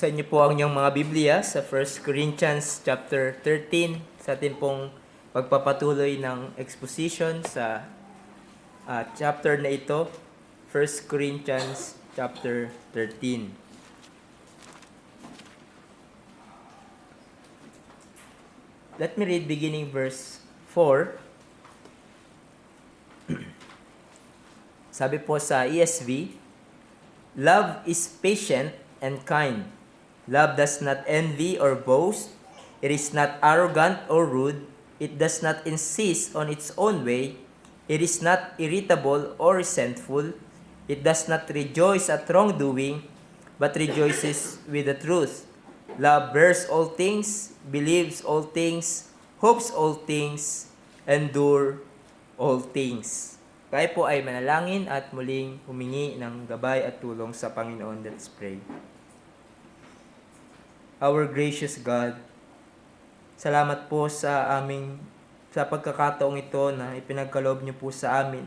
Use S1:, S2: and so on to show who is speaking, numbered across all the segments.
S1: Buksan niyo po ang inyong mga Biblia sa 1 Corinthians chapter 13 sa atin pong pagpapatuloy ng exposition sa chapter na ito, 1 Corinthians chapter 13. Let me read beginning verse 4. Sabi po sa ESV, "Love is patient and kind. Love does not envy or boast. It is not arrogant or rude. It does not insist on its own way. It is not irritable or resentful. It does not rejoice at wrongdoing, but rejoices with the truth. Love bears all things, believes all things, hopes all things, endure all things." Tayo po ay manalangin at muling humingi ng gabay at tulong sa Panginoon. Let's pray. Our gracious God, salamat po sa pagkakataong ito na ipinagkaloob niyo po sa amin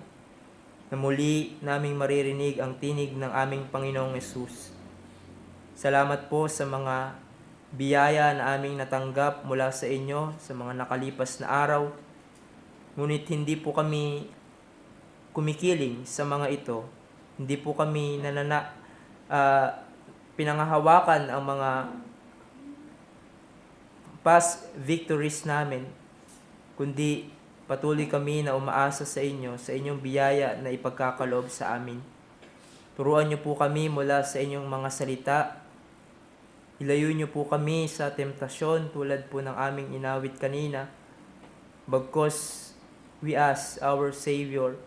S1: na muli naming maririnig ang tinig ng aming Panginoong Hesus. Salamat po sa mga biyaya na aming natanggap mula sa inyo sa mga nakalipas na araw. Ngunit hindi po kami kumikiling sa mga ito. Hindi po kami pinangahawakan ang mga past victories namin, kundi patuloy kami na umaasa sa inyo, sa inyong biyaya na ipagkakaloob sa amin. Turuan niyo po kami mula sa inyong mga salita. Ilayo niyo po kami sa temptasyon tulad po ng aming inawit kanina. Bagkus we ask our Savior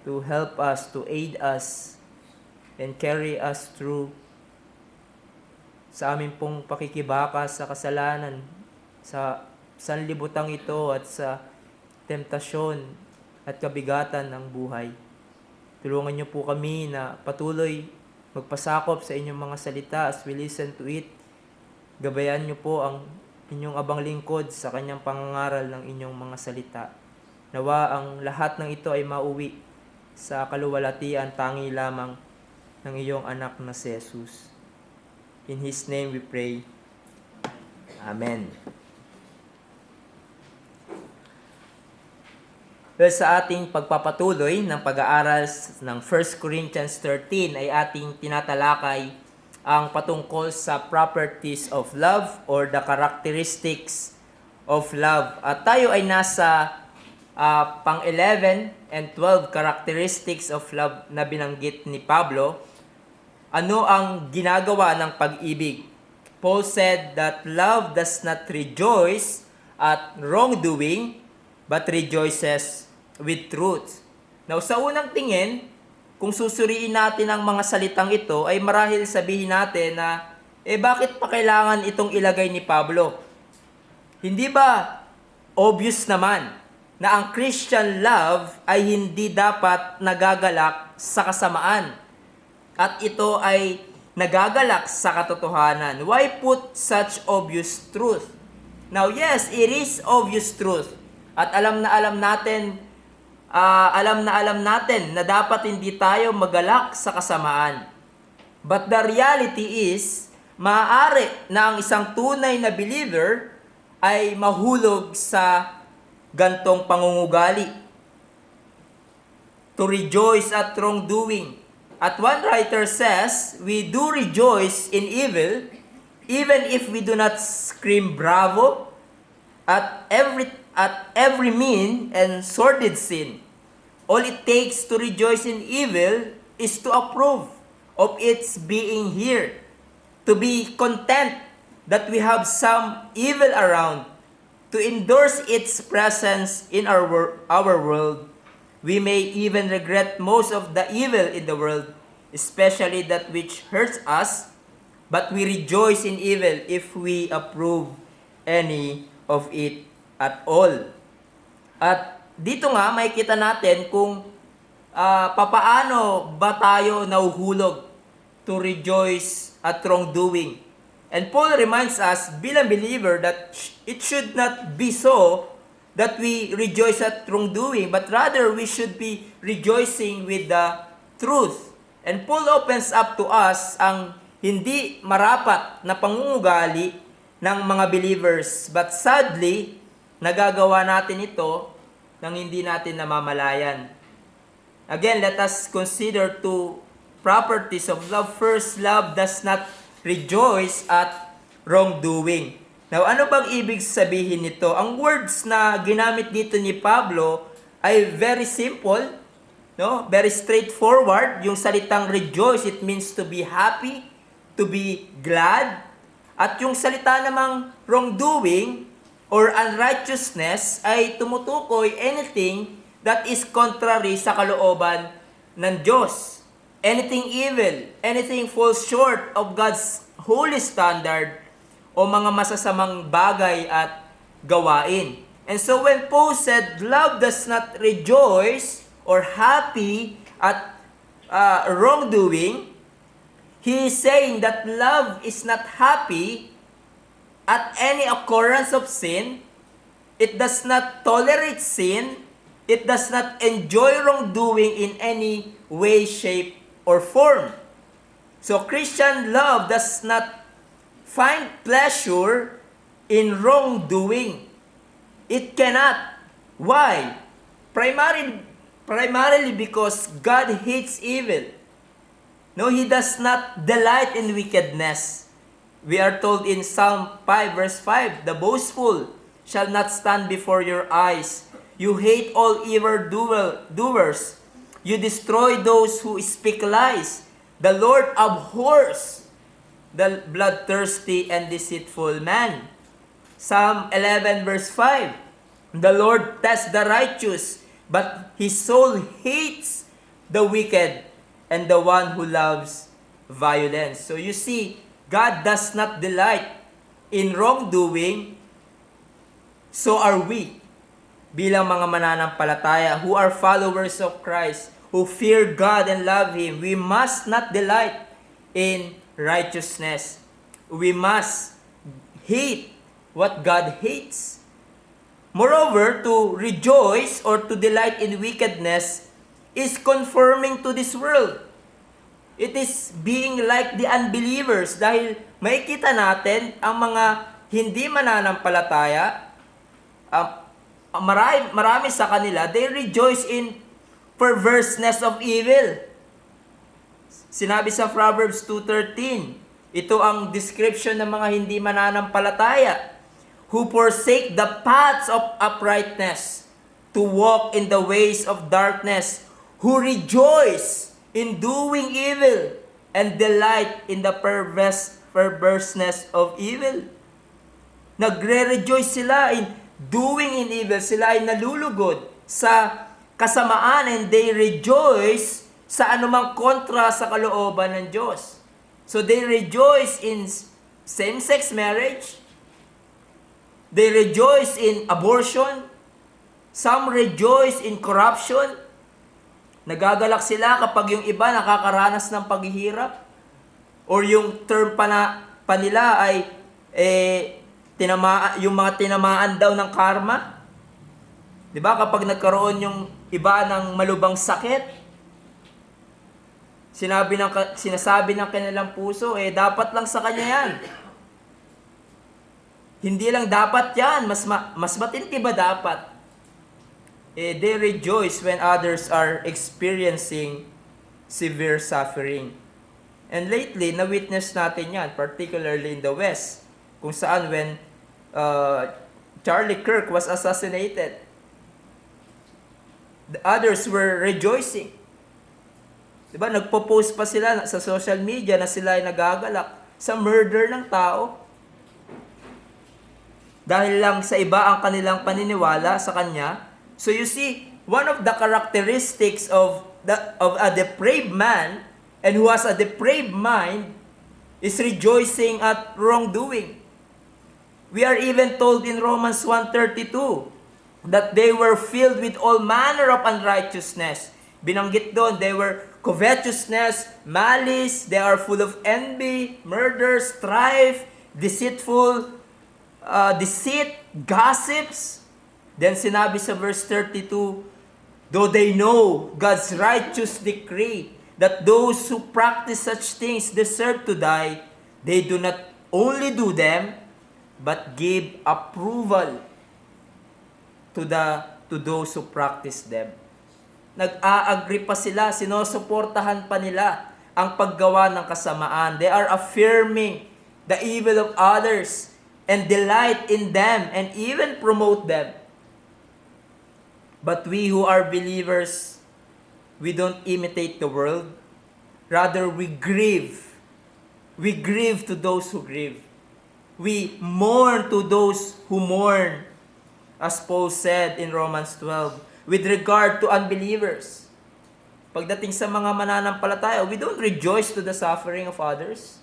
S1: to help us, to aid us, and carry us through sa amin pong pakikibaka sa kasalanan, sa sanlibutang ito at sa temptasyon at kabigatan ng buhay. Tulungan niyo po kami na patuloy magpasakop sa inyong mga salita as we listen to it. Gabayan niyo po ang inyong abang lingkod sa kanyang pangangaral ng inyong mga salita. Nawa ang lahat ng ito ay mauwi sa kaluwalhatian tangi lamang ng iyong anak na si Jesus. In His name we pray. Amen. Well, sa ating pagpapatuloy ng pag-aaral ng 1 Corinthians 13 ay ating tinatalakay ang patungkol sa properties of love or the characteristics of love. At tayo ay nasa pang-11 and 12 characteristics of love na binanggit ni Pablo. Ano ang ginagawa ng pag-ibig? Paul said that love does not rejoice at wrongdoing, but rejoices with truth. Now, sa unang tingin, kung susuriin natin ang mga salitang ito, ay marahil sabihin natin na, bakit pa kailangan itong ilagay ni Pablo? Hindi ba obvious naman na ang Christian love ay hindi dapat nagagalak sa kasamaan at ito ay nagagalak sa katotohanan? Why put such obvious truth? Now, yes, it is obvious truth. At alam natin na dapat hindi tayo magalak sa kasamaan. But the reality is, maaari na ang isang tunay na believer ay mahulog sa gantong pangungugali. To rejoice at wrongdoing. At one writer says, we do rejoice in evil, even if we do not scream bravo at every mean and sordid sin. All it takes to rejoice in evil is to approve of its being here, to be content that we have some evil around, to endorse its presence in our world. We may even regret most of the evil in the world, especially that which hurts us, but we rejoice in evil if we approve any of it at all. At dito nga, makikita natin kung papaano ba tayo nahuhulog to rejoice at wrongdoing. And Paul reminds us, bilang believer, that it should not be so that we rejoice at wrongdoing, but rather we should be rejoicing with the truth. And Paul opens up to us ang hindi marapat na pangungugali ng mga believers. But sadly, nagagawa natin ito nang hindi natin namamalayan. Again, let us consider two properties of love. First, love does not rejoice at wrongdoing. Now, ano bang ibig sabihin nito? Ang words na ginamit dito ni Pablo ay very simple, no? Very straightforward. Yung salitang rejoice, it means to be happy, to be glad. At yung salita namang wrongdoing or unrighteousness ay tumutukoy anything that is contrary sa kalooban ng Diyos. Anything evil, anything falls short of God's holy standard o mga masasamang bagay at gawain. And so when Paul said, love does not rejoice or happy at wrongdoing, he is saying that love is not happy at any occurrence of sin. It does not tolerate sin. It does not enjoy wrongdoing in any way, shape, or form. So Christian love does not find pleasure in wrongdoing. It cannot. Why? Primarily because God hates evil. No, He does not delight in wickedness. We are told in Psalm 5 verse 5, the boastful shall not stand before your eyes. You hate all evil doers. You destroy those who speak lies. The Lord abhors the bloodthirsty and deceitful man. Psalm 11 verse 5, the Lord tests the righteous, but His soul hates the wicked and the one who loves violence. So you see, God does not delight in wrongdoing, so are we. Bilang mga mananampalataya who are followers of Christ, who fear God and love Him, we must not delight in righteousness. We must hate what God hates. Moreover, to rejoice or to delight in wickedness is conforming to this world. It is being like the unbelievers dahil makikita natin ang mga hindi mananampalataya, marami sa kanila, they rejoice in perverseness of evil. Sinabi sa Proverbs 2:13, ito ang description ng mga hindi mananampalataya, who forsake the paths of uprightness, to walk in the ways of darkness, who rejoice in doing evil, and delight in the perverseness of evil. Nagre-rejoice sila in doing in evil. Sila ay nalulugod sa kasamaan, and they rejoice sa anumang kontra sa kalooban ng Diyos. So they rejoice in same-sex marriage. They rejoice in abortion. Some rejoice in corruption. Nagagalak sila kapag yung iba nakakaranas ng paghihirap. Or yung term pa nila ay yung mga tinamaan daw ng karma. 'Di ba? Kapag nagkaroon yung iba ng malubhang sakit, sinasabi ng kanilang puso, dapat lang sa kanya yan. Hindi lang dapat yan, mas matindi ba dapat? They rejoice when others are experiencing severe suffering. And lately, na-witness natin yan, particularly in the West, kung saan when Charlie Kirk was assassinated, the others were rejoicing. Diba? Nagpo-post pa sila sa social media na sila ay nagagalak sa murder ng tao. Dahil lang sa iba ang kanilang paniniwala sa kanya. So you see, one of the characteristics of a depraved man and who has a depraved mind is rejoicing at wrongdoing. We are even told in Romans 1:32 that they were filled with all manner of unrighteousness. Binanggit doon, they were covetousness, malice, they are full of envy, murder, strife, deceit, gossips. Then sinabi sa verse 32, though they know God's righteous decree that those who practice such things deserve to die, they do not only do them, but give approval to those who practice them. Nag-a-agree pa sila, sinusuportahan pa nila ang paggawa ng kasamaan. They are affirming the evil of others and delight in them and even promote them. But we who are believers, we don't imitate the world. Rather, we grieve. We grieve to those who grieve. We mourn to those who mourn. As Paul said in Romans 12, with regard to unbelievers. Pagdating sa mga mananampalataya, we don't rejoice to the suffering of others.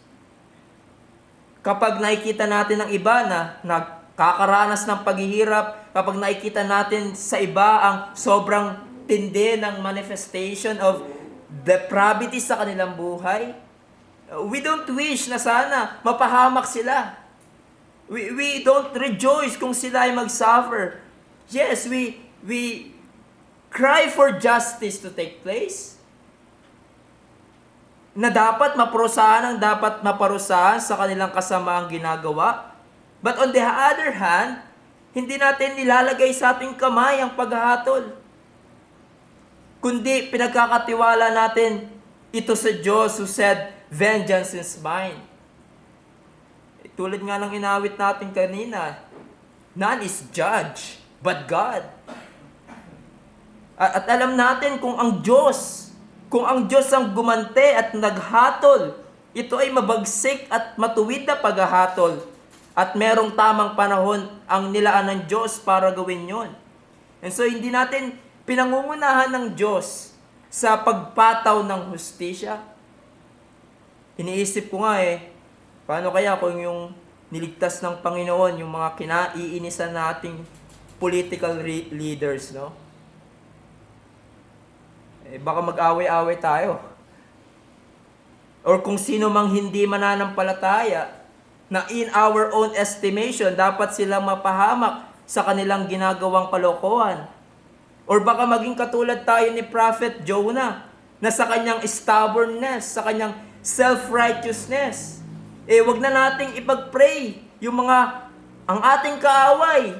S1: Kapag nakikita natin ng iba na nagkakaranas ng paghihirap, kapag nakikita natin sa iba ang sobrang tindi ng manifestation of depravity sa kanilang buhay, we don't wish na sana mapahamak sila. We don't rejoice kung sila ay mag-suffer. Yes, we cry for justice to take place. Na dapat maparusahan ang dapat maparusahan sa kanilang kasamaang ginagawa. But on the other hand, hindi natin nilalagay sa ating kamay ang paghahatol. Kundi pinagkakatiwala natin ito sa Diyos who said, vengeance is mine. Tulad nga ng inawit natin kanina, none is judge but God. At alam natin kung ang Diyos ang gumante at naghatol, ito ay mabagsik at matuwid na paghahatol. At merong tamang panahon ang nilaan ng Diyos para gawin yon. And so hindi natin pinangungunahan ng Diyos sa pagpataw ng hustisya. Iniisip ko nga paano kaya kung yung niligtas ng Panginoon, yung mga kinaiinisan nating political leaders, no? Baka mag-away-away tayo. Or kung sino mang hindi mananampalataya, na in our own estimation, dapat silang mapahamak sa kanilang ginagawang kalokohan. Or baka maging katulad tayo ni Prophet Jonah, na sa kanyang stubbornness, sa kanyang self-righteousness, wag na nating ipag-pray ang ating kaaway.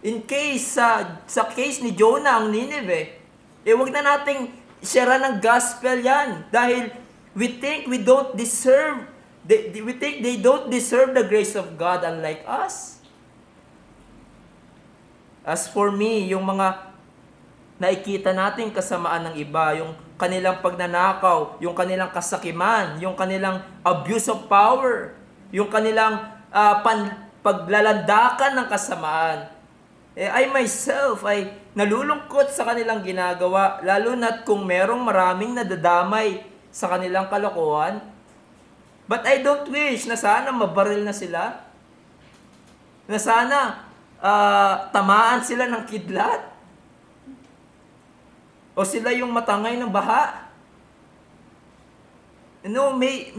S1: In case, sa case ni Jonah, ang Nineveh, wag na nating share ng gospel yan. Dahil we think they don't deserve the grace of God unlike us. As for me, yung mga nakikita natin kasamaan ng iba, yung kanilang pagnanakaw, yung kanilang kasakiman, yung kanilang abuse of power, yung kanilang paglalandakan ng kasamaan. I myself ay nalulungkot sa kanilang ginagawa, lalo na't kung merong maraming nadadamay sa kanilang kalokohan. But I don't wish na sana mabaril na sila, na sana tamaan sila ng kidlat, o sila yung matangay ng baha. No, may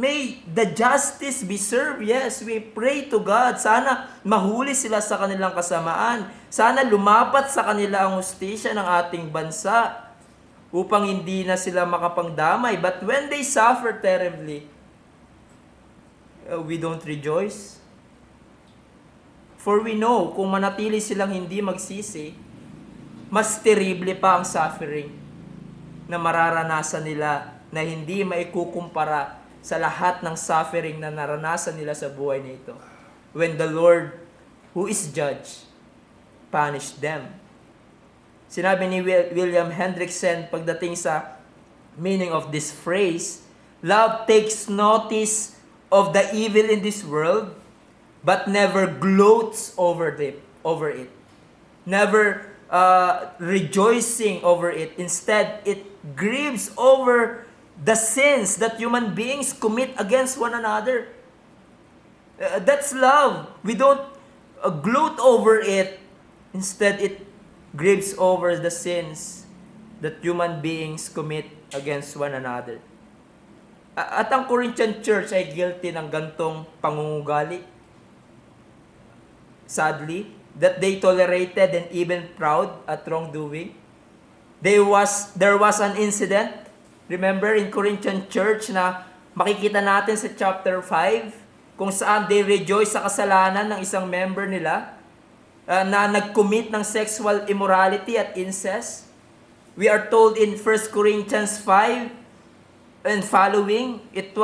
S1: the justice be served. Yes, we pray to God. Sana mahuli sila sa kanilang kasamaan. Sana lumapat sa kanila ang hustisya ng ating bansa upang hindi na sila makapangdamay. But when they suffer terribly, we don't rejoice. For we know, kung manatili silang hindi magsisi, mas terrible pa ang suffering na mararanasan nila na hindi maikukumpara sa lahat ng suffering na naranasan nila sa buhay nito. When the Lord, who is judge, punished them. Sinabi ni William Hendrickson pagdating sa meaning of this phrase, love takes notice of the evil in this world, but never gloats over it. Never rejoicing over it. Instead, it grieves over the sins that human beings commit against one another. That's love. We don't gloat over it. Instead, it grieves over the sins that human beings commit against one another. At ang Corinthian church ay guilty ng gantong pangungugali. Sadly, that they tolerated and even proud at wrongdoing. There was an incident Remember in Corinthian church na makikita natin sa chapter 5 kung saan they rejoice sa kasalanan ng isang member nila na nag-commit ng sexual immorality at incest. We are told in 1 Corinthians 5 and following, it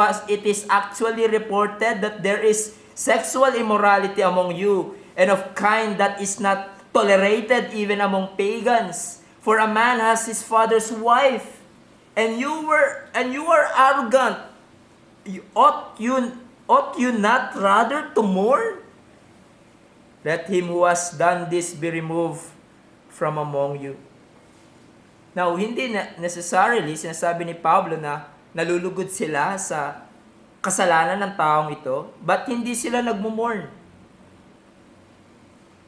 S1: is actually reported that there is sexual immorality among you, and of kind that is not tolerated even among pagans. For a man has his father's wife, and you are arrogant. Ought you not rather to mourn? Let him who has done this be removed from among you. Now, hindi necessarily sinasabi ni Pablo na nalulugod sila sa kasalanan ng taong ito, but hindi sila nagmumorn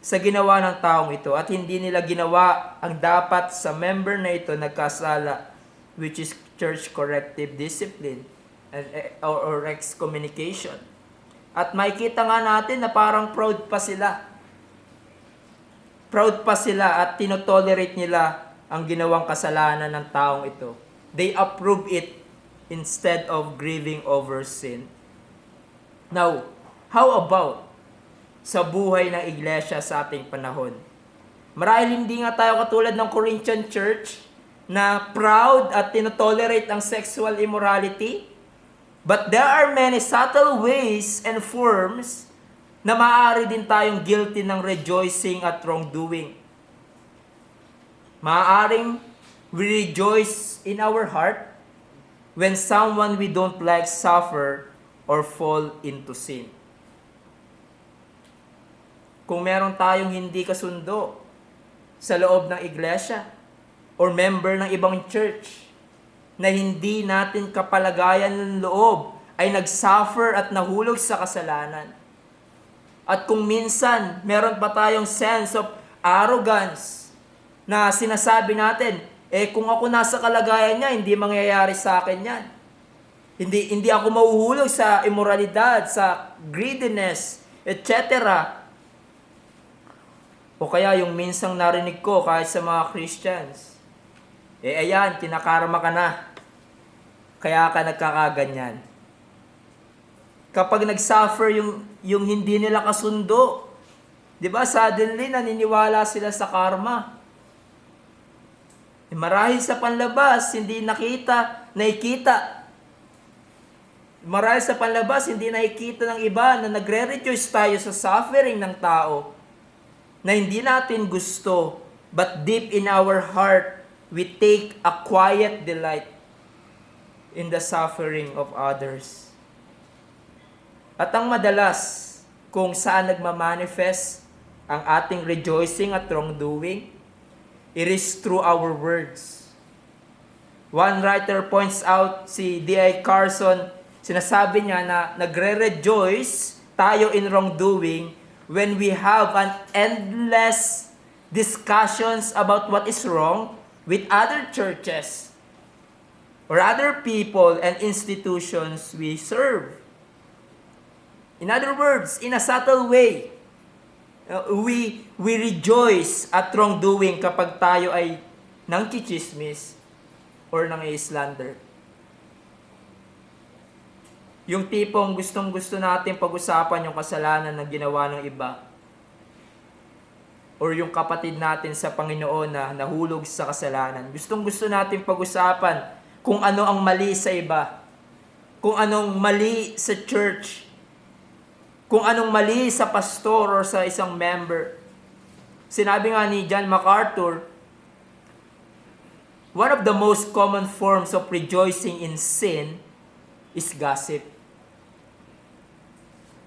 S1: sa ginawa ng taong ito at hindi nila ginawa ang dapat sa member na ito nagkasala, which is church corrective discipline or excommunication. At makikita nga natin na parang proud pa sila. Proud pa sila at tinotolerate nila ang ginawang kasalanan ng taong ito. They approve it instead of grieving over sin. Now, how about sa buhay ng iglesia sa ating panahon? Marahil hindi nga tayo katulad ng Corinthian church na proud at tinotolerate ang sexual immorality, but there are many subtle ways and forms na maaari din tayong guilty ng rejoicing at wrongdoing. Maaaring we rejoice in our heart when someone we don't like suffer or fall into sin. Kung meron tayong hindi kasundo sa loob ng iglesia or member ng ibang church na hindi natin kapalagayan ng loob ay nagsuffer at nahulog sa kasalanan. At kung minsan meron pa tayong sense of arrogance na sinasabi natin, kung ako nasa kalagayan niya, hindi mangyayari sa akin yan. Hindi ako mahuhulog sa immoralidad, sa greediness, etc. O kaya yung minsang narinig ko kahit sa mga Christians, ayan, kinakarma ka na. Kaya ka nagkakaganyan. Kapag nagsuffer yung hindi nila kasundo, di ba, suddenly naniniwala sila sa karma. Marahil sa panlabas, hindi nakikita. Marahil sa panlabas, hindi nakikita ng iba na nagre-rejoice tayo sa suffering ng tao na hindi natin gusto, but deep in our heart, we take a quiet delight in the suffering of others. At ang madalas kung saan nagmamanifest ang ating rejoicing at wrongdoing, it is through our words. One writer points out, si D.I. Carson, sinasabi niya na nagre-rejoice tayo in wrongdoing when we have an endless discussions about what is wrong with other churches or other people and institutions we serve. In other words, in a subtle way, we rejoice at wrongdoing kapag tayo ay nangchichismis or nang-i-slander. Yung tipong gustong-gusto natin pag-usapan yung kasalanan na ginawa ng iba. Or yung kapatid natin sa Panginoon na nahulog sa kasalanan. Gustong-gusto natin pag-usapan kung ano ang mali sa iba. Kung anong mali sa church. Kung anong mali sa pastor or sa isang member. Sinabi nga ni John MacArthur, one of the most common forms of rejoicing in sin is gossip.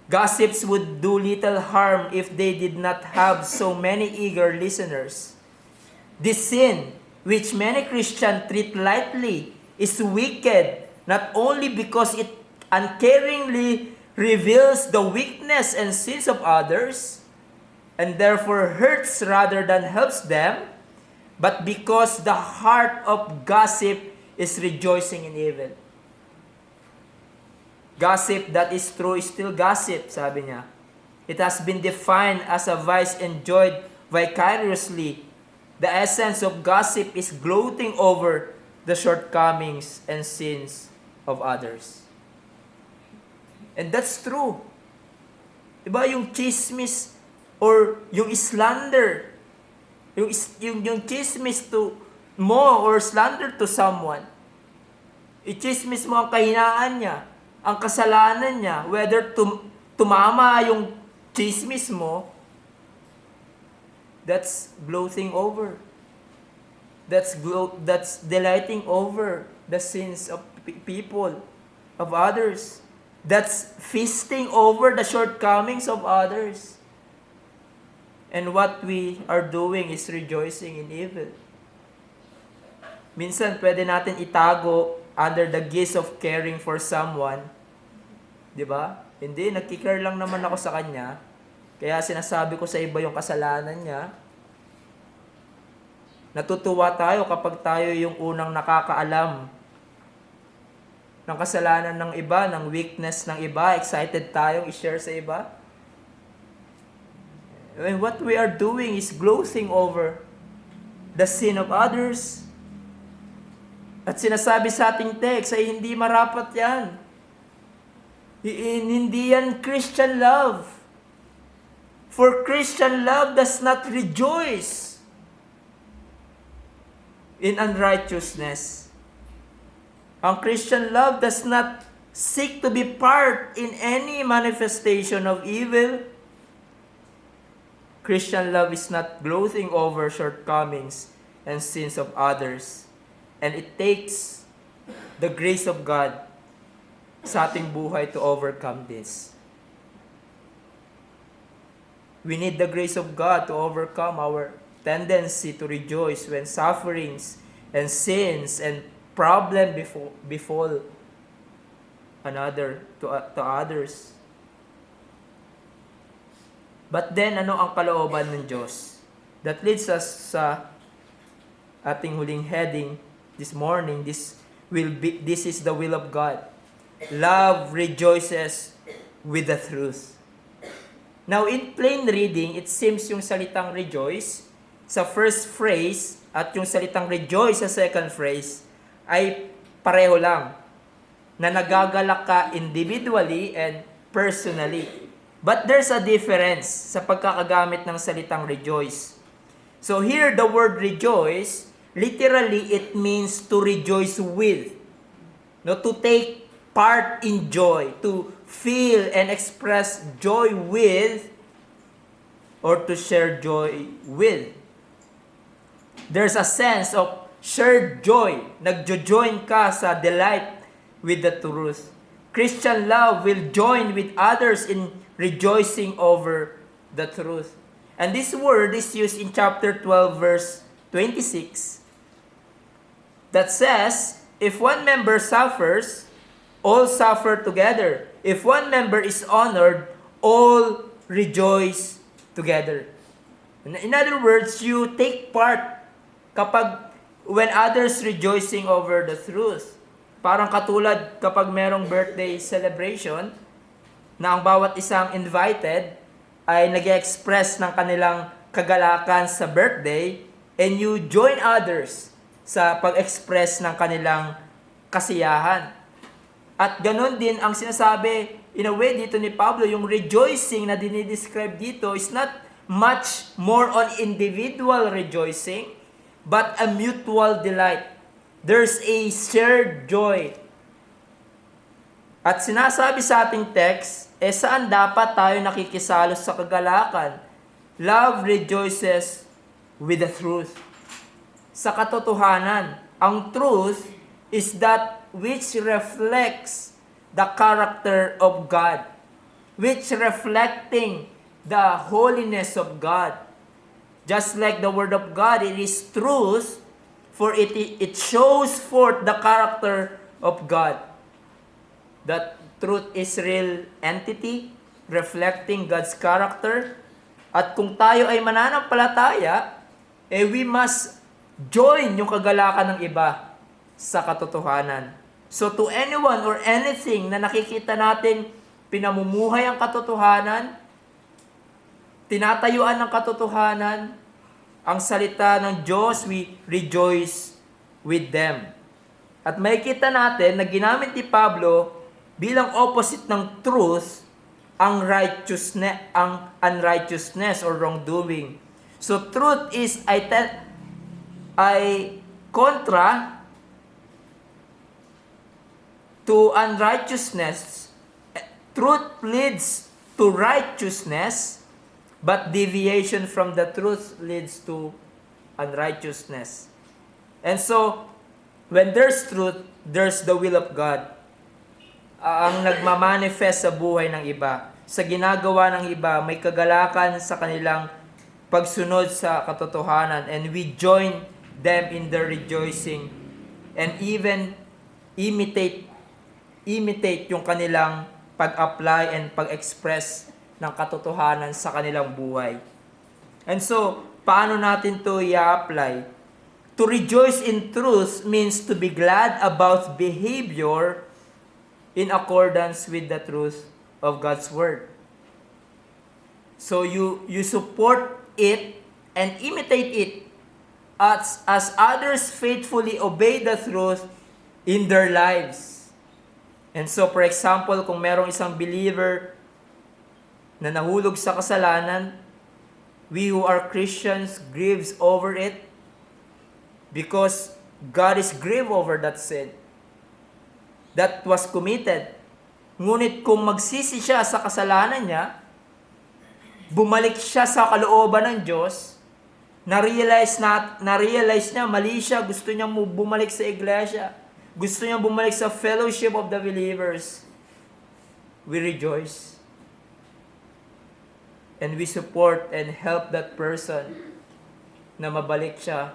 S1: Gossips would do little harm if they did not have so many eager listeners. This sin, which many Christians treat lightly, is wicked not only because it uncaringly reveals the weakness and sins of others, and therefore hurts rather than helps them, but because the heart of gossip is rejoicing in evil. Gossip that is true is still gossip, sabi niya. It has been defined as a vice enjoyed vicariously. The essence of gossip is gloating over the shortcomings and sins of others. And that's true. Diba yung chismis or yung slander, yung chismis to mo or slander to someone, i-chismis mo ang kahinaan niya, ang kasalanan niya, whether tumama yung chismis mo, that's gloating over. That's delighting over the sins of people, of others. That's feasting over the shortcomings of others. And what we are doing is rejoicing in evil. Minsan, pwede natin itago under the guise of caring for someone. Di ba? Hindi, nagkikare lang naman ako sa kanya. Kaya sinasabi ko sa iba yung kasalanan niya. Natutuwa tayo kapag tayo yung unang nakakaalam ng kasalanan ng iba, ng weakness ng iba. Excited tayong i-share sa iba. And what we are doing is gloating over the sin of others. At sinasabi sa ating text ay hindi marapat yan. Hindi yan Christian love. For Christian love does not rejoice in unrighteousness. Ang Christian love does not seek to be part in any manifestation of evil. Christian love is not gloating over shortcomings and sins of others. And it takes the grace of God sa ating buhay to overcome this. We need the grace of God to overcome our tendency to rejoice when sufferings and sins and problem befall another to others. But then, ano ang kalooban ng Diyos? That leads us sa ating huling heading this morning. This is the will of God. Love rejoices with the truth. Now, in plain reading, it seems yung salitang rejoice sa first phrase at yung salitang rejoice sa second phrase ay pareho lang, na nagagalak ka individually and personally. But there's a difference sa pagkakagamit ng salitang rejoice. So here, the word rejoice, literally, it means to rejoice with. No, to take part in joy, to feel and express joy with, or to share joy with. There's a sense of shared joy. Nagjo-join ka sa delight with the truth. Christian love will join with others in rejoicing over the truth. And this word is used in chapter 12, verse 26, that says, if one member suffers, all suffer together. If one member is honored, all rejoice together. In other words, you take part when others rejoicing over the truth. Parang katulad kapag merong birthday celebration, na ang bawat isang invited ay nag-express ng kanilang kagalakan sa birthday, and you join others sa pag-express ng kanilang kasiyahan. At ganun din ang sinasabi, in a way, dito ni Pablo, yung rejoicing na dinidescribe dito is not much more on individual rejoicing, but a mutual delight. There's a shared joy. At sinasabi sa ating text, saan dapat tayo nakikisalos sa kagalakan? Love rejoices with the truth. Sa katotohanan, ang truth is that which reflects the character of God, which reflecting the holiness of God. Just like the Word of God, it is truth, for it shows forth the character of God. That truth is real entity, reflecting God's character. At kung tayo ay mananampalataya, we must join yung kagalakan ng iba sa katotohanan. So to anyone or anything na nakikita natin pinamumuhay ang katotohanan, tinatayuan ng katotohanan, ang salita ng Diyos, we rejoice with them. At makikita natin na ginamit ni Pablo bilang opposite ng truth ang unrighteousness or wrongdoing. So truth is ay kontra to unrighteousness. Truth leads to righteousness, but deviation from the truth leads to unrighteousness. And so, when there's truth, there's the will of God. Ang nagmamanifest sa buhay ng iba. Sa ginagawa ng iba, may kagalakan sa kanilang pagsunod sa katotohanan. And we join them in their rejoicing. And even imitate yung kanilang pag-apply and pag-express ng katotohanan sa kanilang buhay. And so, paano natin to i-apply? To rejoice in truth means to be glad about behavior in accordance with the truth of God's Word. So you support it and imitate it as others faithfully obey the truth in their lives. And so, for example, kung merong isang believer na nahulog sa kasalanan, we who are Christians grieves over it because God is grieved over that sin that was committed. Ngunit kung magsisi siya sa kasalanan niya, bumalik siya sa kalooban ng Diyos, na-realize niya mali siya, gusto niya bumalik sa iglesia, gusto niya bumalik sa fellowship of the believers, we rejoice. And we support and help that person na mabalik siya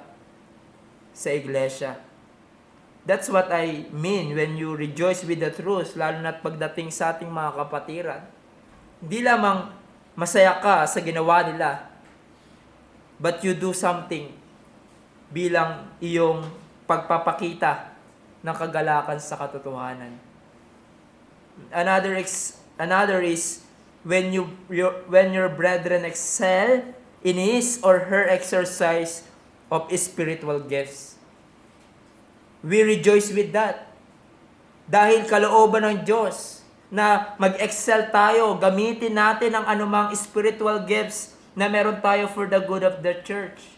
S1: sa iglesia. That's what I mean when you rejoice with the truth, lalo na't pagdating sa ating mga kapatiran. Hindi lamang masaya ka sa ginawa nila, but you do something bilang iyong pagpapakita ng kagalakan sa katotohanan. Another is when your brethren excel in his or her exercise of spiritual gifts. We rejoice with that. Dahil kalooban ng Diyos na mag-excel tayo, gamitin natin ang anumang spiritual gifts na meron tayo for the good of the church.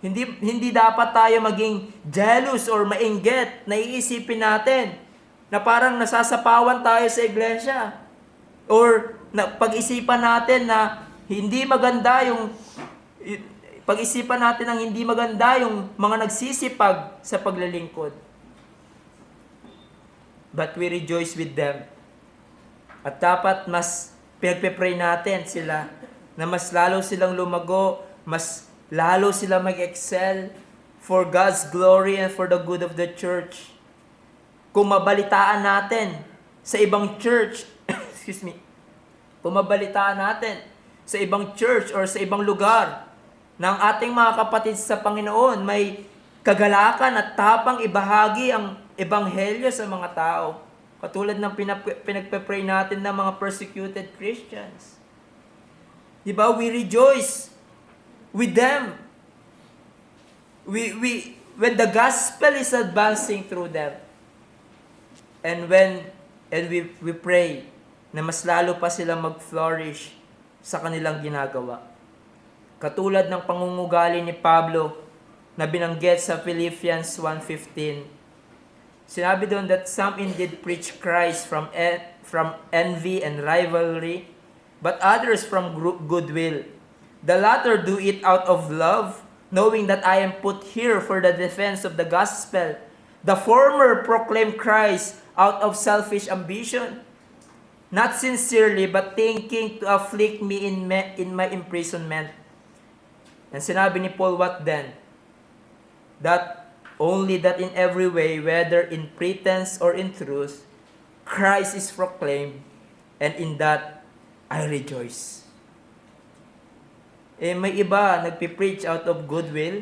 S1: Hindi dapat tayo maging jealous or mainggit na iisipin natin na parang nasasapawan tayo sa iglesia. Or pag-isipan natin na hindi maganda pag-isipan natin ang hindi maganda yung mga nagsisipag sa paglilingkod. But we rejoice with them. At dapat mas pinagpe-pray natin sila na mas lalo silang lumago, mas lalo sila mag-excel for God's glory and for the good of the church. Kung mabalitaan natin sa ibang church, kung mabalitaan natin sa ibang church or sa ibang lugar ng ating mga kapatid sa Panginoon, may kagalakan at tapang ibahagi ang ebanghelyo sa mga tao. Katulad ng pinagpe-pray natin ng mga persecuted Christians. Diba? We rejoice with them. When the gospel is advancing through them. And we pray na mas lalo pa silang mag-flourish sa kanilang ginagawa. Katulad ng pangungugali ni Pablo na binanggit sa Philippians 1:15. Sinabi doon that some indeed preach Christ from envy and rivalry, but others from goodwill. The latter do it out of love, knowing that I am put here for the defense of the gospel. The former proclaim Christ out of selfish ambition, not sincerely, but thinking to afflict me in my imprisonment. And sinabi ni Paul, what then? That only that in every way, whether in pretense or in truth, Christ is proclaimed, and in that I rejoice. May iba nagpipreach out of goodwill.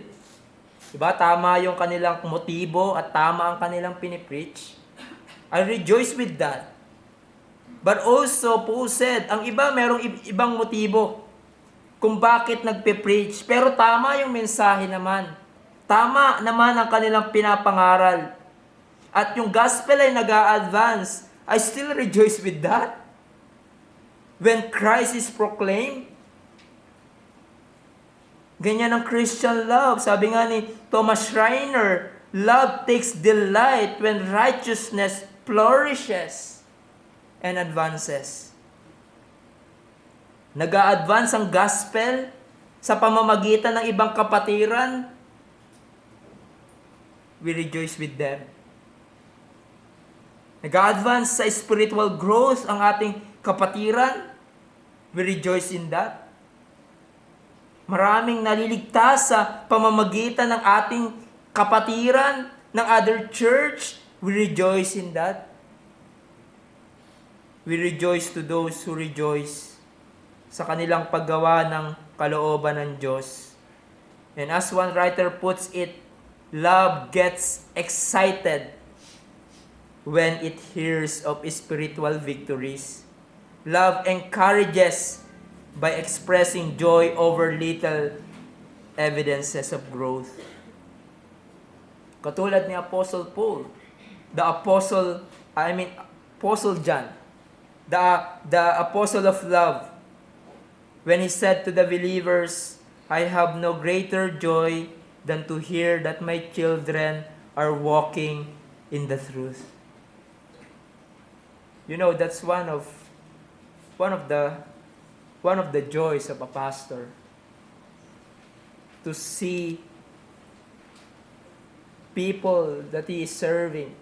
S1: Diba? Tama yung kanilang motibo at tama ang kanilang pinipreach. I rejoice with that. But also, Paul said, ang iba merong ibang motibo kung bakit nagpipreach. Pero tama yung mensahe naman. Tama naman ang kanilang pinapangaral. at yung gospel ay nag-a-advance, I still rejoice with that. When Christ is proclaimed, ganyan ang Christian love. Sabi nga ni Thomas Schreiner, love takes delight when righteousness flourishes and advances. Nag-a-advance ang gospel sa pamamagitan ng ibang kapatiran. We rejoice with them. Nag-a-advance sa spiritual growth ang ating kapatiran. We rejoice in that. Maraming naliligtas sa pamamagitan ng ating kapatiran, ng other church. We rejoice in that. We rejoice to those who rejoice sa kanilang paggawa ng kalooban ng Diyos. And as one writer puts it, love gets excited when it hears of spiritual victories. Love encourages by expressing joy over little evidences of growth. Katulad ni Apostle Paul, Apostle John, the apostle of love, when he said to the believers, I have no greater joy than to hear that my children are walking in the truth. You know, that's one of the joys of a pastor, to see people that he is serving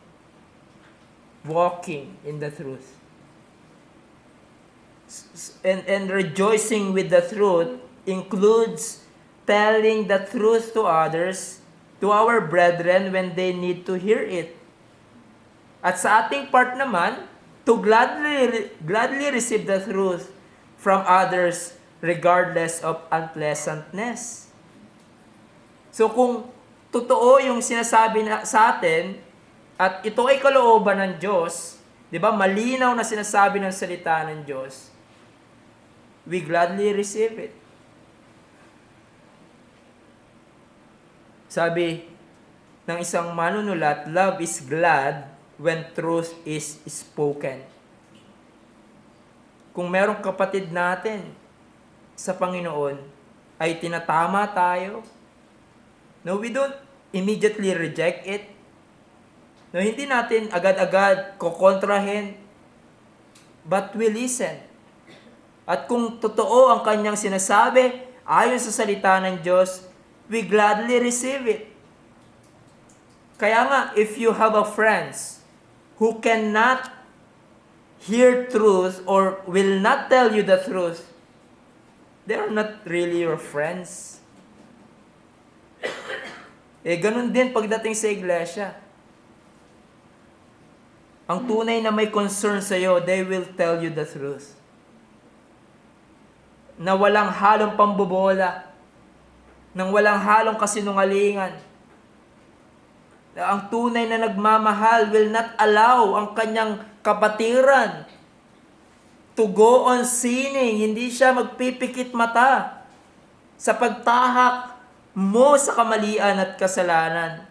S1: walking in the truth. And rejoicing with the truth includes telling the truth to others, to our brethren when they need to hear it. At sa ating part naman, to gladly receive the truth from others regardless of unpleasantness. So kung totoo yung sinasabi sa atin, at ito ay kalooban ng Diyos, di ba, malinaw na sinasabi ng salita ng Diyos, we gladly receive it. Sabi ng isang manunulat, love is glad when truth is spoken. Kung merong kapatid natin sa Panginoon ay tinatama tayo, no, we don't immediately reject it. No, hindi natin agad-agad kokontrahin, but we listen. At kung totoo ang kanyang sinasabi, ayon sa salita ng Diyos, we gladly receive it. Kaya nga, if you have a friends who cannot hear truth or will not tell you the truth, they are not really your friends. Ganun din pagdating sa iglesia. Ang tunay na may concern sa iyo, they will tell you the truth. Na walang halong pambobola, nang walang halong kasinungalingan. Ang tunay na nagmamahal will not allow ang kanyang kapatiran to go on sinning. Hindi siya magpipikit mata sa pagtahak mo sa kamalian at kasalanan.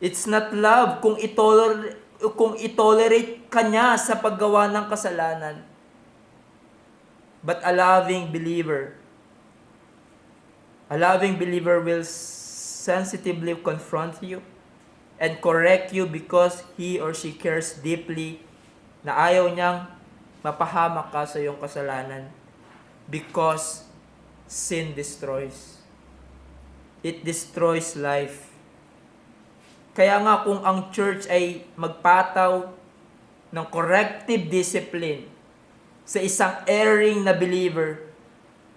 S1: It's not love kung itolerate ka niya sa paggawa ng kasalanan. But a loving believer will sensitively confront you and correct you because he or she cares deeply na ayaw niyang mapahamak ka sa iyong kasalanan, because sin destroys. It destroys life. Kaya nga kung ang church ay magpataw ng corrective discipline sa isang erring na believer,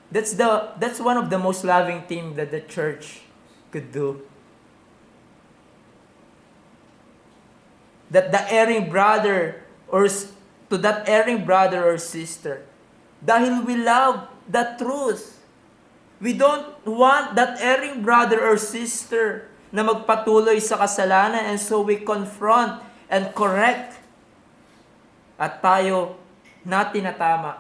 S1: that's one of the most loving thing that the church could do. That the erring brother to that erring brother or sister, dahil we love the truth, we don't want that erring brother or sister na magpatuloy sa kasalanan, and so we confront and correct. At tayo na tinatama,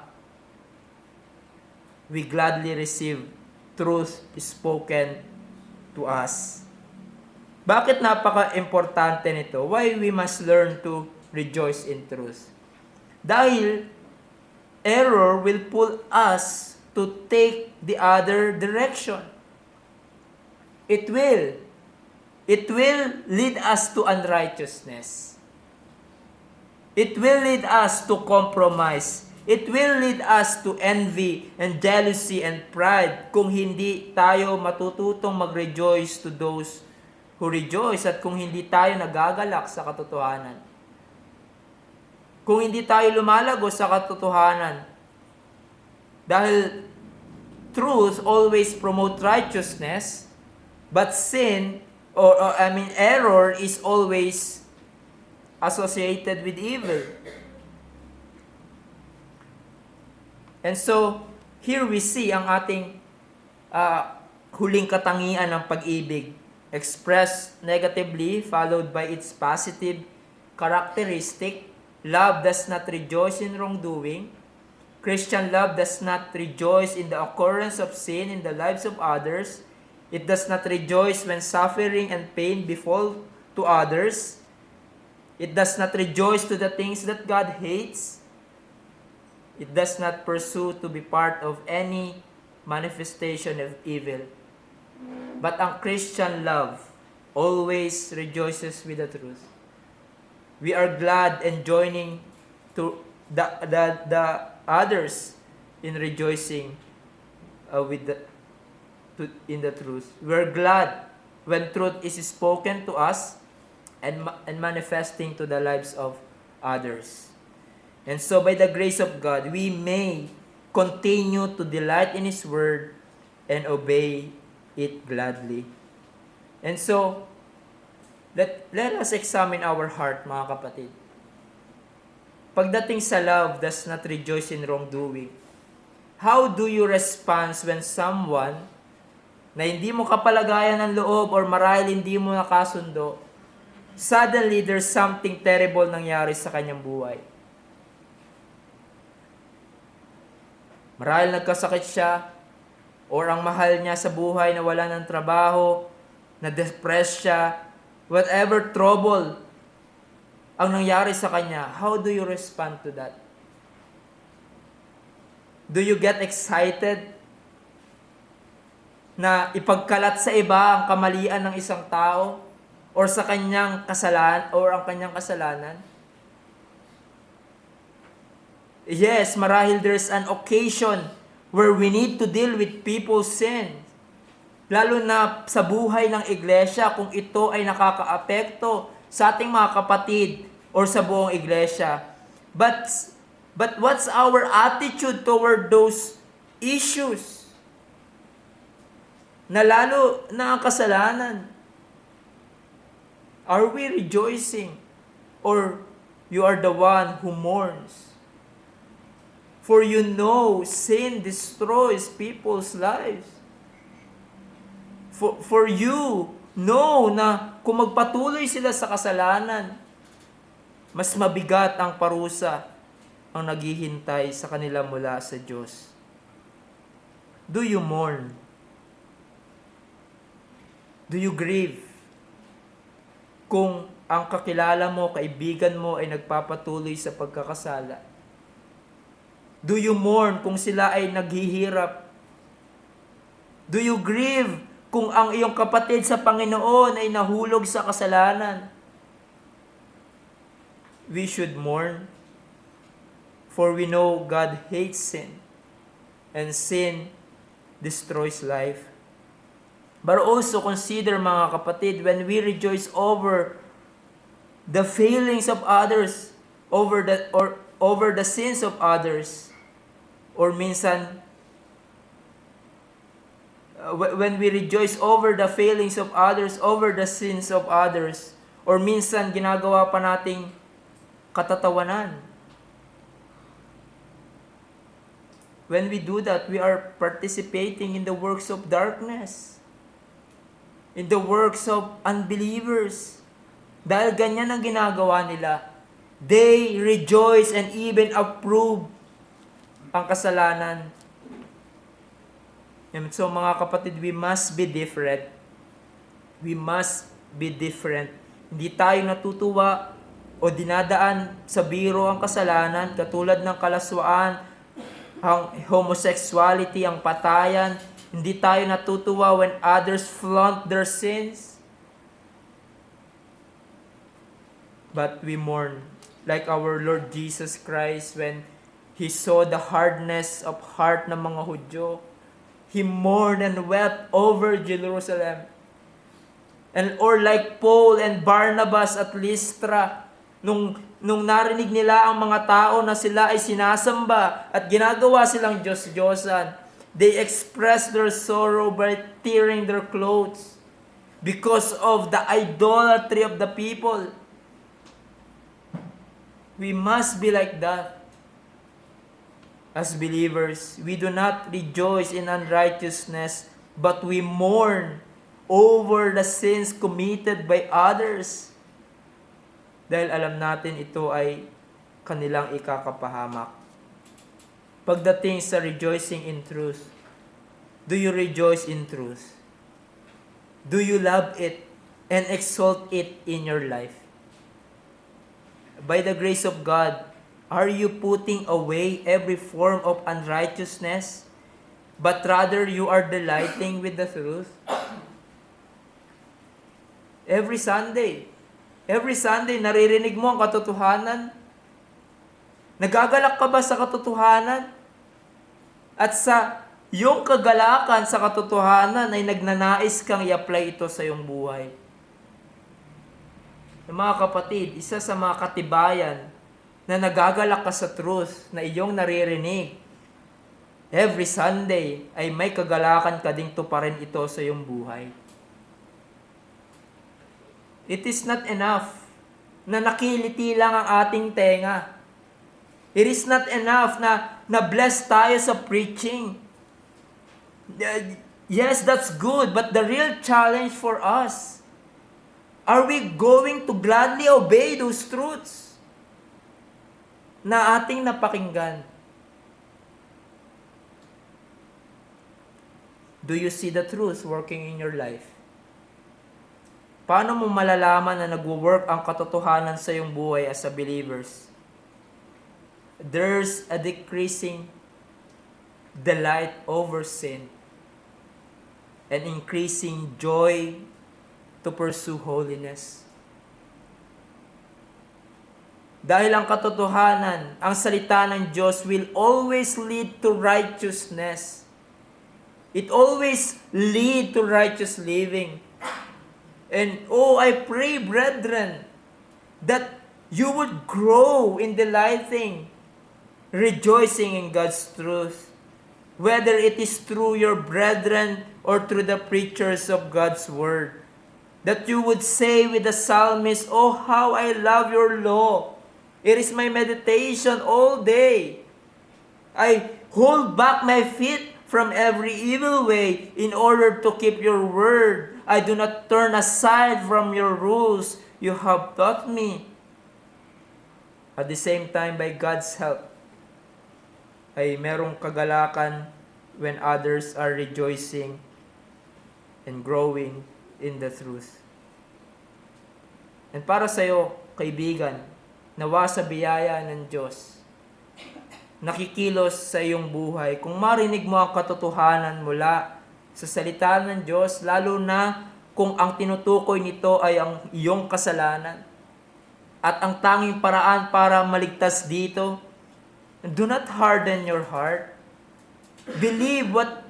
S1: we gladly receive truth spoken to us. Bakit napaka-importante nito? Why we must learn to rejoice in truth? Dahil error will pull us to take the other direction. It will. It will lead us to unrighteousness. It will lead us to compromise. It will lead us to envy and jealousy and pride kung hindi tayo matututong mag-rejoice to those who rejoice at kung hindi tayo nagagalak sa katotohanan. Kung hindi tayo lumalago sa katotohanan. Dahil truth always promote righteousness, but sin, error is always associated with evil. And so, here we see ang ating huling katangian ng pag-ibig, expressed negatively, followed by its positive characteristic. Love does not rejoice in wrongdoing. Christian love does not rejoice in the occurrence of sin in the lives of others. It does not rejoice when suffering and pain befall to others. It does not rejoice to the things that God hates. It does not pursue to be part of any manifestation of evil. But ang Christian love always rejoices with the truth. We are glad and joining to the others in rejoicing in the truth. We are glad when truth is spoken to us and manifesting to the lives of others. And so by the grace of God, we may continue to delight in His Word and obey it gladly. And so, let us examine our heart, mga kapatid. Pagdating sa love does not rejoice in wrongdoing. How do you respond when someone na hindi mo kapalagayan ng loob or marahil hindi mo nakasundo, suddenly there's something terrible nangyari sa kanyang buhay? Marahil nagkasakit siya, or ang mahal niya sa buhay na wala ng trabaho, na-depress siya, whatever trouble ang nangyari sa kanya, how do you respond to that? Do you get excited na ipagkalat sa iba ang kamalian ng isang tao or sa kanyang kasalanan or ang kanyang kasalanan? Yes, marahil there's an occasion where we need to deal with people's sin. Lalo na sa buhay ng iglesia kung ito ay nakakaapekto sa ating mga kapatid or sa buong iglesia. But what's our attitude toward those issues? Na lalo na ang kasalanan. Are we rejoicing? Or you are the one who mourns? For you know, sin destroys people's lives. For you know na kung magpatuloy sila sa kasalanan, mas mabigat ang parusa ang naghihintay sa kanila mula sa Diyos. Do you mourn? Do you grieve? Kung ang kakilala mo, kaibigan mo ay nagpapatuloy sa pagkakasala. Do you mourn kung sila ay naghihirap? Do you grieve kung ang iyong kapatid sa Panginoon ay nahulog sa kasalanan? We should mourn, for we know God hates sin, and sin destroys life. But also consider, mga kapatid, when we rejoice over the failings of others, over the sins of others, or minsan when we rejoice over the failings of others, over the sins of others, or minsan ginagawa pa nating katatawanan. When we do that, we are participating in the works of darkness, in the works of unbelievers. Dahil ganyan ang ginagawa nila, they rejoice and even approve ang kasalanan. And so mga kapatid, we must be different. We must be different. Hindi tayo natutuwa o dinadaan sa biro ang kasalanan katulad ng kalaswaan, ang homosexuality, ang patayan. Hindi tayo natutuwa when others flaunt their sins. But we mourn like our Lord Jesus Christ when He saw the hardness of heart ng mga Hudyo. He mourned and wept over Jerusalem. Or like Paul and Barnabas at Lystra, nung narinig nila ang mga tao na sila ay sinasamba at ginagawa silang Diyos-Diyosan, they expressed their sorrow by tearing their clothes because of the idolatry of the people. We must be like that. As believers, we do not rejoice in unrighteousness, but we mourn over the sins committed by others. Dahil alam natin ito ay kanilang ikakapahamak. Pagdating sa rejoicing in truth, do you rejoice in truth? Do you love it and exalt it in your life? By the grace of God, are you putting away every form of unrighteousness, but rather you are delighting with the truth? Every Sunday, naririnig mo ang katotohanan? Nagagalak ka ba sa katotohanan? At sa iyong kagalakan sa katotohanan ay nagnanais kang i-apply ito sa iyong buhay. Mga kapatid, isa sa mga katibayan na nagagalak ka sa truth na iyong naririnig every Sunday ay may kagalakan ka ding tuparin ito sa iyong buhay. It is not enough na nakiliti lang ang ating tenga. It is not enough na blessed tayo sa preaching. Yes, that's good, but the real challenge for us, are we going to gladly obey those truths na ating napakinggan? Do you see the truth working in your life? Paano mo malalaman na nagwo-work ang katotohanan sa iyong buhay as a believers? There's a decreasing delight over sin and increasing joy to pursue holiness. Dahil ang katotohanan, ang salita ng Diyos will always lead to righteousness. It always lead to righteous living. And I pray, brethren, that you would grow in delighting, rejoicing in God's truth, whether it is through your brethren or through the preachers of God's word. That you would say with the psalmist, "Oh, how I love your law. It is my meditation all day. I hold back my feet from every evil way in order to keep your word. I do not turn aside from your rules you have taught me." At the same time, by God's help, ay merong kagalakan when others are rejoicing and growing in the truth. And para sa iyo, kaibigan, nawa sa biyaya ng Diyos, nakikilos sa iyong buhay, kung marinig mo ang katotohanan mula sa salita ng Diyos, lalo na kung ang tinutukoy nito ay ang iyong kasalanan at ang tanging paraan para maligtas dito, do not harden your heart. Believe what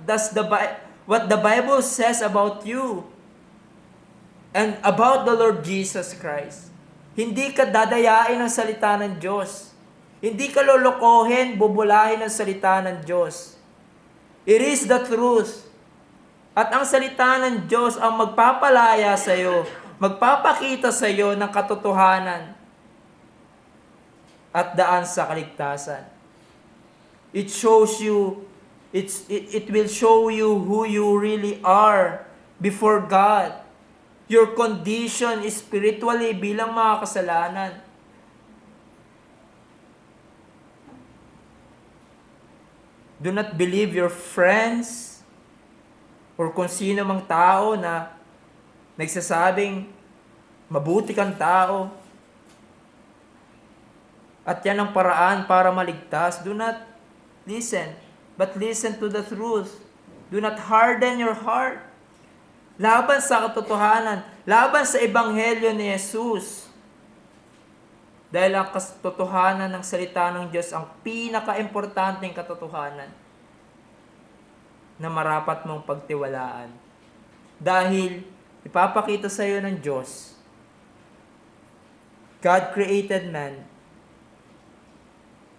S1: the Bible says about you and about the Lord Jesus Christ. Hindi ka dadayain ng salita ng Diyos. Hindi ka lolokohin, bubulahin ng salita ng Diyos. It is the truth. At ang salita ng Diyos ang magpapalaya sa iyo, magpapakita sa iyo ng katotohanan at daan sa kaligtasan. It will show you who you really are before God. Your condition spiritually bilang mga kasalanan. Do not believe your friends or kung sino mang tao na nagsasabing Mabuti kang tao. At yan ang paraan para maligtas. Do not listen, but listen to the truth. Do not harden your heart. Laban sa katotohanan, laban sa ebanghelyo ni Jesus. Dahil ang katotohanan ng salita ng Diyos ang pinaka-importanteng katotohanan na marapat mong pagtiwalaan. Dahil ipapakita sa iyo ng Diyos, God created man,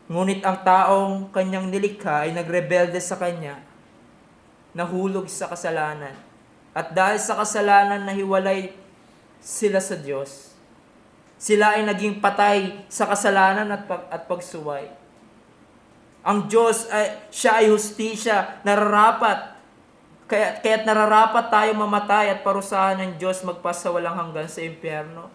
S1: ngunit ang taong kanyang nilikha ay nagrebelde sa kanya, nahulog sa kasalanan. At dahil sa kasalanan, nahiwalay sila sa Diyos. Sila ay naging patay sa kasalanan at pagsuway. Ang Diyos siya ay hustisya, nararapat. Kaya't nararapat tayo mamatay at parusahan ng Diyos magpasawalang hanggan sa impyerno.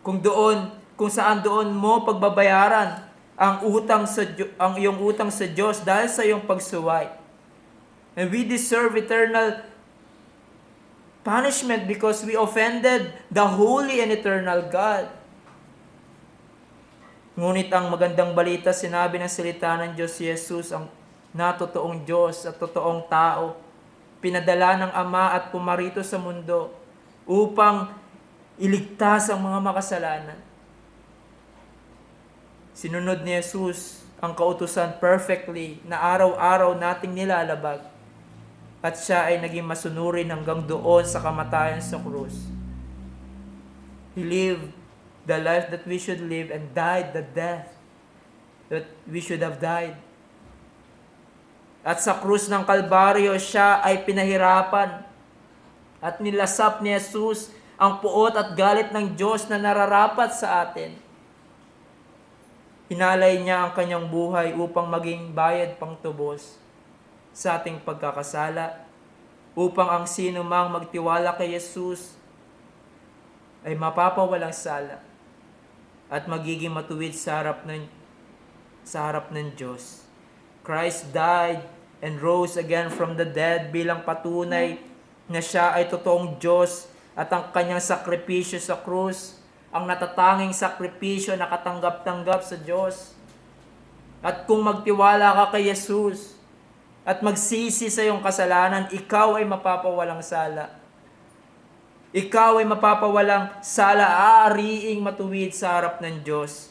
S1: Kung saan doon mo pagbabayaran ang iyong utang sa Diyos dahil sa iyong pagsuway. And we deserve eternal punishment because we offended the holy and eternal God. Ngunit ang magandang balita, sinabi ng salita ng Diyos, si Jesus ang natotoong Diyos at totoong tao, pinadala ng Ama at pumarito sa mundo upang iligtas ang mga makasalanan. Sinunod ni Jesus ang kautusan perfectly na araw-araw nating nilalabag. At siya ay naging masunurin hanggang doon sa kamatayan sa krus. He lived the life that we should live and died the death that we should have died. At sa krus ng Kalbaryo, siya ay pinahirapan at nilasap ni Jesus ang puot at galit ng Diyos na nararapat sa atin. Hinalay niya ang kanyang buhay upang maging bayad pang tubos sa ating pagkakasala, upang ang sino mang magtiwala kay Jesus ay mapapawalang sala at magiging matuwid sa harap ng Diyos. Christ died and rose again from the dead bilang patunay na siya ay totoong Diyos at ang kanyang sakripisyo sa krus, ang natatanging sakripisyo na katanggap-tanggap sa Diyos. At kung magtiwala ka kay Jesus at magsisi sa iyong kasalanan, ikaw ay mapapawalang sala. Ikaw ay mapapawalang sala, aariing matuwid sa harap ng Diyos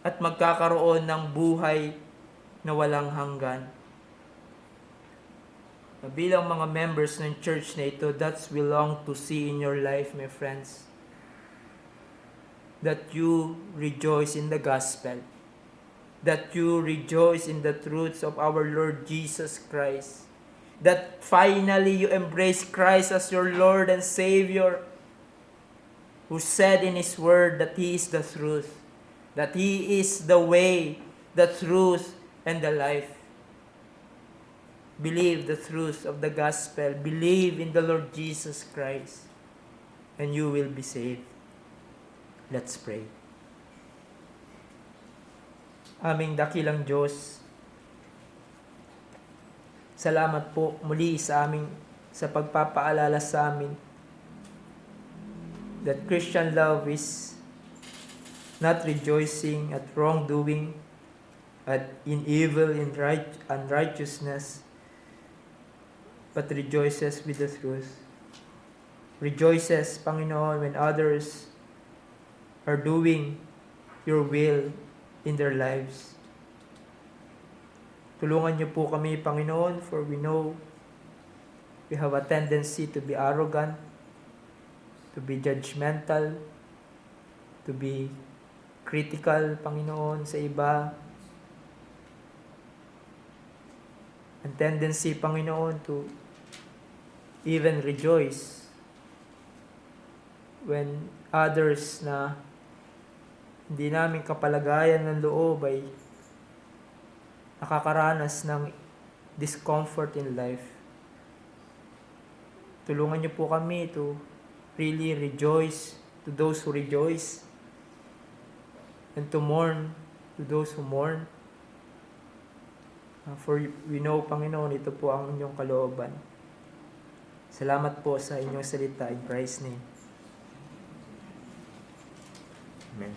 S1: at magkakaroon ng buhay na walang hanggan. Bilang mga members ng church na ito, that's we long to see in your life, my friends. That you rejoice in the gospel. That you rejoice in the truths of our Lord Jesus Christ. That finally you embrace Christ as your Lord and Savior, who said in His Word that He is the truth, that He is the way, the truth, and the life. Believe the truth of the gospel. Believe in the Lord Jesus Christ, and you will be saved. Let's pray. Aming dakilang Diyos, salamat po muli sa pagpapaalala sa amin that Christian love is not rejoicing at wrongdoing, at in evil, in unrighteousness, but rejoices with the truth. Rejoices, Panginoon, when others are doing your will in their lives. Tulungan niyo po kami, Panginoon, for we know we have a tendency to be arrogant, to be judgmental, to be critical, Panginoon, sa iba. Ang tendency, Panginoon, to even rejoice when others na hindi namin kapalagayan ng loob ay nakakaranas ng discomfort in life. Tulungan niyo po kami to really rejoice to those who rejoice and to mourn to those who mourn. For we know, Panginoon, ito po ang inyong kalooban. Salamat po sa inyong salita in Christ's name. Amen.